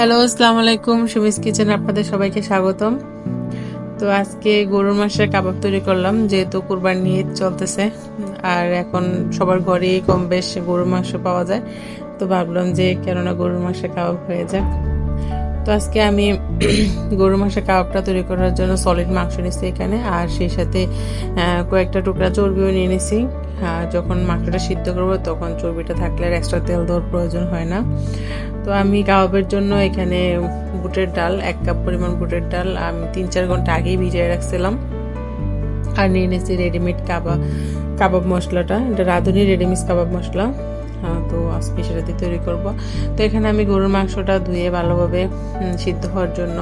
Hello, আসসালামু আলাইকুম। Sumi's kitchen আপনাদের সবাইকে স্বাগতম। তো আজকে গরুর মাংসের কাবাব তৈরি করলাম, যেহেতু কুরবানি ঈদ চলতেছে আর এখন সবার ঘরেই কম বেশ গরুর মাংস পাওয়া যায়। তো ভাবলাম যে কেননা গরুর মাংসের কাবাব হয়ে যাক। তো আজকে আমি গরুর মাংসের কাবাবটা তৈরি করার জন্য সলিড মাংস নিচ্ছি এখানে, আর সেই সাথে কয়েকটা টুকরা চর্বিও নিয়ে নিছি। আর যখন মাংসটা সিদ্ধ করবো তখন চর্বিটা থাকলে আর এক্সট্রা তেল দেওয়ার প্রয়োজন হয় না। তো আমি কাবাবের জন্য এখানে বুটের ডাল 1 কাপ পরিমাণ বুটের ডাল আমি 3-4 ঘন্টা আগেই ভিজিয়ে রাখছিলাম। আর নিয়ে নিয়েছি রেডিমেড কাবাব মশলাটা, এটা রাঁধুনি রেডিমেড কাবাব মশলা। তো আজকে সেটা দিয়ে তৈরি করব। তো এখানে আমি গরুর মাংসটা ধুয়ে ভালোভাবে সিদ্ধ হওয়ার জন্য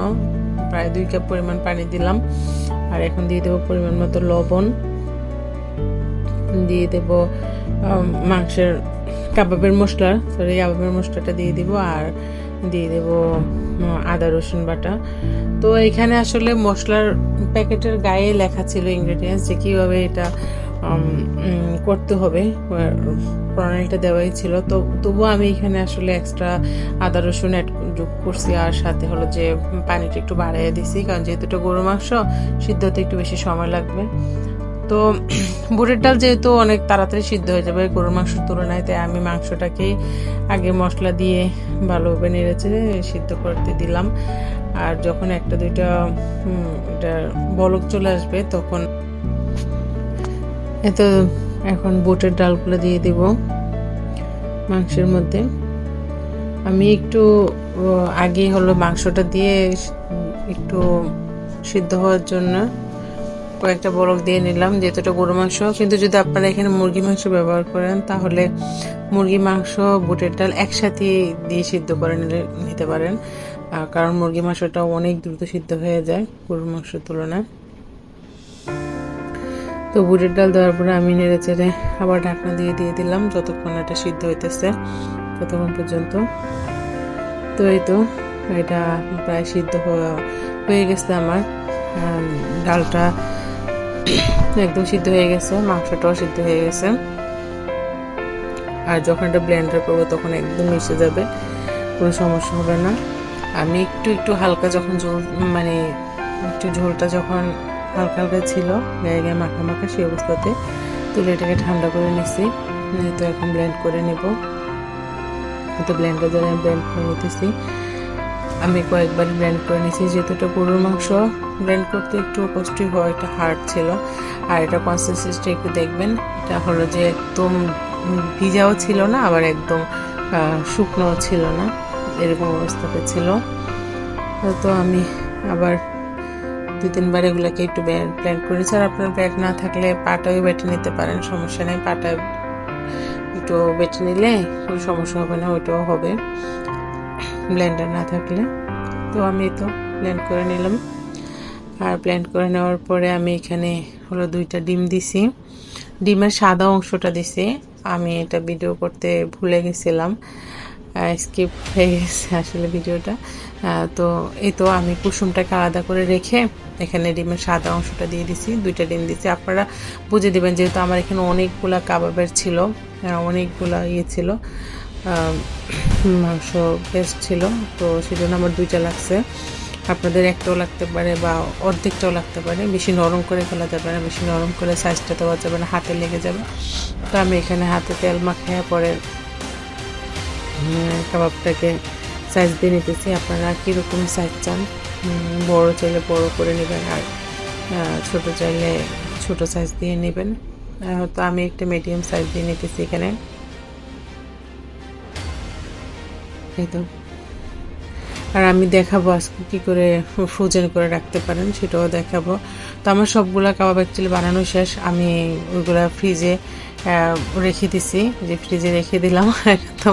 প্রায় 2 কাপ পরিমাণ পানি দিলাম। আর এখন দিয়ে দেবো পরিমাণ মতো লবণ, দিয়ে দেব মাংসের কাবাবের মশলাটা দিয়ে দিব, আর দিয়ে দেব আদা রসুন বাটা। তো এখানে আসলে মশলার প্যাকেটের গায়ে লেখা ছিল ইনগ্রেডিয়েন্টস যে কীভাবে এটা করতে হবে, প্রণালীটা দেওয়াই ছিল। তো তবুও আমি এখানে আসলে এক্সট্রা আদা রসুন যোগ করছি, আর সাথে হলো যে পানিটা একটু বাড়িয়ে দিছি, কারণ যেহেতু এটা গরুর মাংস সিদ্ধ হতে একটু বেশি সময় লাগবে। তো বুটের ডাল যেহেতু অনেক তাড়াতাড়ি সিদ্ধ হয়ে যাবে গরুর মাংসের তুলনায়, তাই আমি মাংসটাকে আগে মশলা দিয়ে ভালোভাবে নেড়েচেড়ে সিদ্ধ করতে দিলাম। আর যখন একটা দুইটা এটা বলক চলে আসবে তখন এখন বুটের ডালগুলো দিয়ে দিব মাংসের মধ্যে। আমি একটু আগে হলো মাংসটা দিয়ে একটু সিদ্ধ হওয়ার জন্য কয়েকটা বরক দিয়ে নিলাম, যেহেতু এটা গরু মাংস। কিন্তু যদি আপনারা এখানে মুরগি মাংস ব্যবহার করেন তাহলে মুরগি মাংস বুটের ডাল একসাথে দিয়ে সিদ্ধ করে নিতে পারেন, কারণ মুরগি মাংসটা অনেক দ্রুত সিদ্ধ হয়ে যায় গরুর মাংসের তুলনায়। তো বুটের ডাল দেওয়ার পরে আমি নেড়ে চেড়ে আবার ঢাকনা দিয়ে দিলাম যতক্ষণ এটা সিদ্ধ হইতেছে ততক্ষণ পর্যন্ত। তো এই তো এটা প্রায় সিদ্ধ হয়ে গেছে আমার, ডালটা একদম সিদ্ধ হয়ে গেছে, মাংসটাও সিদ্ধ হয়ে গেছে। আর যখন এটা ব্লেন্ডার করবো তখন একদম মিশে যাবে, কোনো সমস্যা হবে না। আমি একটু হালকা যখন ঝোলটা যখন হালকা হালকা ছিল গায়ে গায়ে মাখা মাখা, সেই অবস্থাতে তুলে এটাকে ঠান্ডা করে নিছি। তো এখন ব্লেন্ড করে নেব। তো ব্লেন্ডার দ্বারা আমি ব্লেন্ড করে নিতেছি। আমি কয়েকবার ব্লেন্ড করে নিয়েছি, যেহেতু এটা গরুর মাংস ব্লেন্ড করতে একটু কষ্টই হয়, এটা হার্ড ছিল। আর এটা কনসিস্টেন্সিটা একটু দেখবেন, এটা হলো যে একদম ভিজাও ছিল না আবার একদম শুকনোও ছিল না, এরকম অবস্থাতে ছিল। তো আমি আবার 2-3 বার এগুলোকে একটু ব্লেন্ড করেছি। আর আপনার ব্লেন্ড না থাকলে পাটাও বেটে নিতে পারেন, সমস্যা নেই। পাটা একটু বেটে নিলে কোনো সমস্যা হবে না, ওইটাও হবে ব্লেন্ডার না থাকলে। তো আমি তো ব্লেন্ড করে নিলাম। আর ব্লেন্ড করে নেওয়ার পরে আমি এখানে হলো 2টা ডিম দিছি, ডিমের সাদা অংশটা দিছি। আমি এটা ভিডিও করতে ভুলে গেছিলাম, স্কিপ হয়ে গেছে আসলে ভিডিওটা। তো এই তো আমি কুসুমটাকে আলাদা করে রেখে এখানে ডিমের সাদা অংশটা দিয়ে দিছি, 2টা ডিম দিছি। আপনারা বুঝে দিবেন, যেহেতু আমার এখানে অনেকগুলা কাবাবের ছিল, অনেকগুলা ছিল মাংস পেস্ট ছিল, তো সেজন্য আমার 2টা লাগছে। আপনাদের একটাও লাগতে পারে বা অর্ধেকটাও লাগতে পারে। বেশি নরম করে ফেলা যাবে না, বেশি নরম করে সাইজটা দেওয়া যাবে না, হাতে লেগে যাবে। তো আমি এখানে হাতে তেল মাখিয়ে পরে কাবাবটাকে সাইজ দিয়ে নিতেছি। আপনারা কীরকম সাইজ চান, বড় চাইলে বড় করে নেবেন, আর ছোট চাইলে ছোট সাইজ দিয়ে নেবেন। তো আমি একটা মিডিয়াম সাইজ দিয়ে নিতেছি এখানে। এই তো, আর আমি দেখাবো আজকে কী করে ফ্রোজেন করে রাখতে পারেন, সেটাও দেখাবো। তো আমার সবগুলা কাবাব অ্যাকচুয়ালি বানানো শেষ, আমি ওইগুলা ফ্রিজে রেখে দিছি, যে ফ্রিজে রেখে দিলাম। তো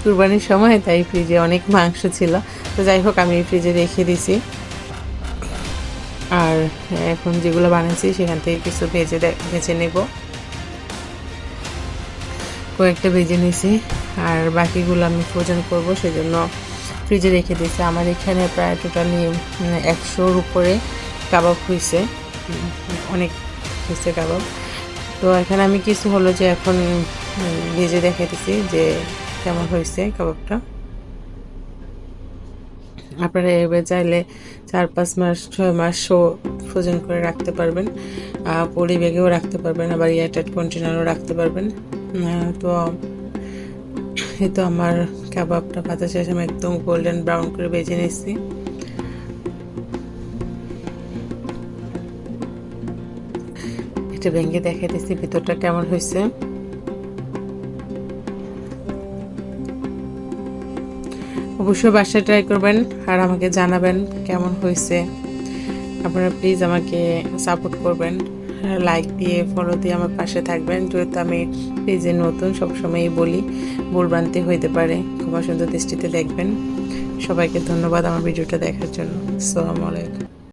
কুরবানির সময় তাই ফ্রিজে অনেক মাংস ছিল, তো যাই হোক আমি ফ্রিজে রেখে দিছি। আর এখন যেগুলো বানিয়েছি সেখান থেকে কিছু ভেজে নেব, কয়েকটা ভেজে নিয়েছি, আর বাকিগুলো আমি ফ্রোজেন করবো, সেজন্য ফ্রিজে রেখে দিয়েছি। আমার এখানে প্রায় টোটালি 100-র উপরে কাবাব হয়েছে, অনেক হয়েছে কাবাব। তো এখানে আমি কিছু হলো যে এখন ভেজে দেখাইতেছি যে কেমন হয়েছে কাবাবটা। আপনারা এভাবে চাইলে 4-5 মাস 6 মাস ফ্রোজেন করে রাখতে পারবেন, পলি ব্যাগেও রাখতে পারবেন, আবার এয়ারটাইট কন্টেনারও রাখতে পারবেন। তো এই তো আমার কাবাবটা ভাজা শেষ, আমি একদম গোল্ডেন ব্রাউন করে ভেজে নিচ্ছি। এটা ভেঙে দেখে দিচ্ছি ভিতরটা কেমন হয়েছে। অবশ্যই বাসায় ট্রাই করবেন আর আমাকে জানাবেন কেমন হয়েছে। আপনারা প্লিজ আমাকে সাপোর্ট করবেন, লাইক দিয়ে ফলো দিয়ে আমার পাশে থাকবেন। যেহেতু আমি পেজে নতুন, সবসময়ই বলি ভুলভ্রান্তি হইতে পারে, ক্ষমা সুন্দর দৃষ্টিতে দেখবেন। সবাইকে ধন্যবাদ আমার ভিডিওটা দেখার জন্য। আসসালামু আলাইকুম।